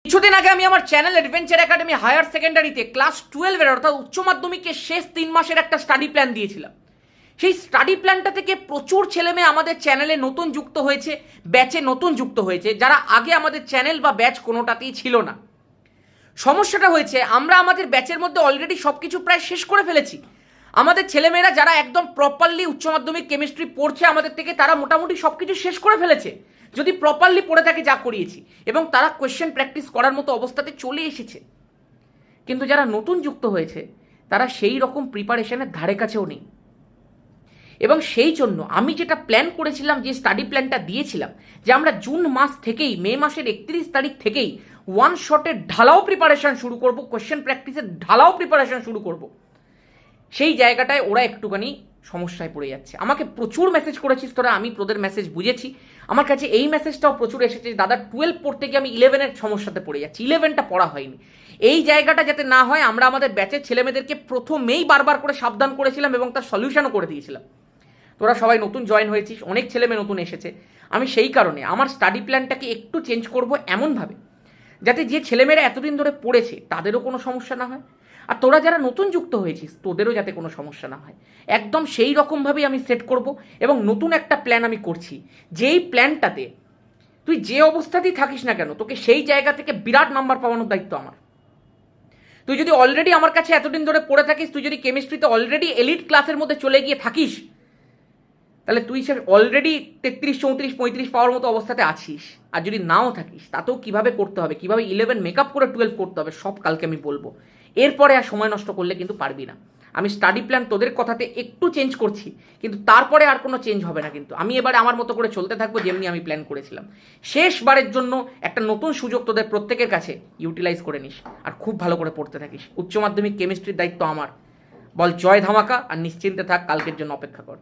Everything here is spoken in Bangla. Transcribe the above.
কিছুদিন আগে আমি আমার চ্যানেল অ্যাডভেঞ্চার একাডেমি হায়ার সেকেন্ডারিতে ক্লাস 12-এর অর্থাৎ উচ্চ মাধ্যমিকের শেষ 3 মাসের একটা স্টাডি প্ল্যান দিয়েছিলাম। সেই স্টাডি প্ল্যানটা থেকে প্রচুর ছেলেমেয়ে আমাদের চ্যানেলে নতুন যুক্ত হয়েছে, ব্যাচে নতুন যুক্ত হয়েছে, যারা আগে আমাদের চ্যানেল বা ব্যাচ কোনোটাতেই ছিল না। সমস্যাটা হয়েছে আমরা আমাদের ব্যাচের মধ্যে অলরেডি সব কিছু প্রায় শেষ করে ফেলেছি। আমাদের ছেলেমেয়েরা যারা একদম প্রপারলি উচ্চ মাধ্যমিক কেমিস্ট্রি পড়ছে আমাদের থেকে, তারা মোটামুটি সব কিছু শেষ করে ফেলেছে, যদি প্রপারলি পড়ে থাকে যা করিয়েছি, এবং তারা কোয়েশ্চেন প্র্যাকটিস করার মতো অবস্থাতে চলে এসেছে। কিন্তু যারা নতুন যুক্ত হয়েছে তারা সেই রকম প্রিপারেশনের ধারে কাছেও নেই। এবং সেই জন্য আমি যেটা প্ল্যান করেছিলাম, যে স্টাডি প্ল্যানটা দিয়েছিলাম, যে আমরা জুন মাস থেকেই মে মাসের 31 তারিখ থেকেই ওয়ান শটের ঢালাও প্রিপারেশন শুরু করব, কোয়েশ্চেন প্র্যাকটিসের ঢালাও প্রিপারেশন শুরু করব, সেই জায়গাটায় ওরা একটুখানি সমস্যায় পড়ে যাচ্ছে। আমাকে প্রচুর মেসেজ করেছিস তোরা, আমি তোদের মেসেজ বুঝেছি। আমার কাছে এই মেসেজটাও প্রচুর এসেছে, দাদা 12 পড়তে গিয়ে আমি 11-এর সমস্যাতে পড়ে যাচ্ছি, 11টা পড়া হয়নি। এই জায়গাটা যাতে না হয়, আমরা আমাদের ব্যাচের ছেলেমেয়েদেরকে প্রথমেই বারবার করে সাবধান করেছিলাম এবং তার সলিউশনও করে দিয়েছিলাম। তোরা সবাই নতুন জয়েন হয়েছিস, অনেক ছেলেমেয়ে নতুন এসেছে। আমি সেই কারণে আমার স্টাডি প্ল্যানটাকে একটু চেঞ্জ করব এমনভাবে যাতে যে ছেলেমেয়েরা এতদিন ধরে পড়েছে তাদেরও কোনো সমস্যা না হয়, আর তোরা যারা নতুন যুক্ত হয়েছিস তোদেরও যাতে কোনো সমস্যা না হয়। একদম সেই রকমভাবেই আমি সেট করব। এবং নতুন একটা প্ল্যান আমি করছি, যেই প্ল্যানটাতে তুই যে অবস্থাতেই থাকিস না কেন, তোকে সেই জায়গা থেকে বিরাট নাম্বার পাওয়ানোর দায়িত্ব আমার। তুই যদি অলরেডি আমার কাছে এতদিন ধরে পড়ে থাকিস, তুই যদি কেমিস্ট্রিতে অলরেডি এলিট ক্লাসের মধ্যে চলে গিয়ে থাকিস, তাহলে তুই সে অলরেডি 33, 34, 35 পাওয়ার মতো অবস্থাতে আছিস। আর যদি নাও থাকিস, তাতেও কীভাবে করতে হবে, কীভাবে 11 মেকআপ করে 12 করতে হবে, সব কালকে আমি বলবো। এরপরে আর সময় নষ্ট করলে কিন্তু পারবি না। আমি স্টাডি প্ল্যান তোদের কথাতে একটু চেঞ্জ করছি, কিন্তু তারপরে আর কোনো চেঞ্জ হবে না। কিন্তু আমি এবারে আমার মতো করে চলতে থাকবো, যেমনি আমি প্ল্যান করেছিলাম। শেষবারের জন্য একটা নতুন সুযোগ তোদের প্রত্যেকের কাছে ইউটিলাইজ করে নিস, আর খুব ভালো করে পড়তে থাকিস। উচ্চ মাধ্যমিক কেমিস্ট্রির দায়িত্ব আমার। বল জয় ধামাকা, আর নিশ্চিন্তে থাক, কালকের জন্য অপেক্ষা কর।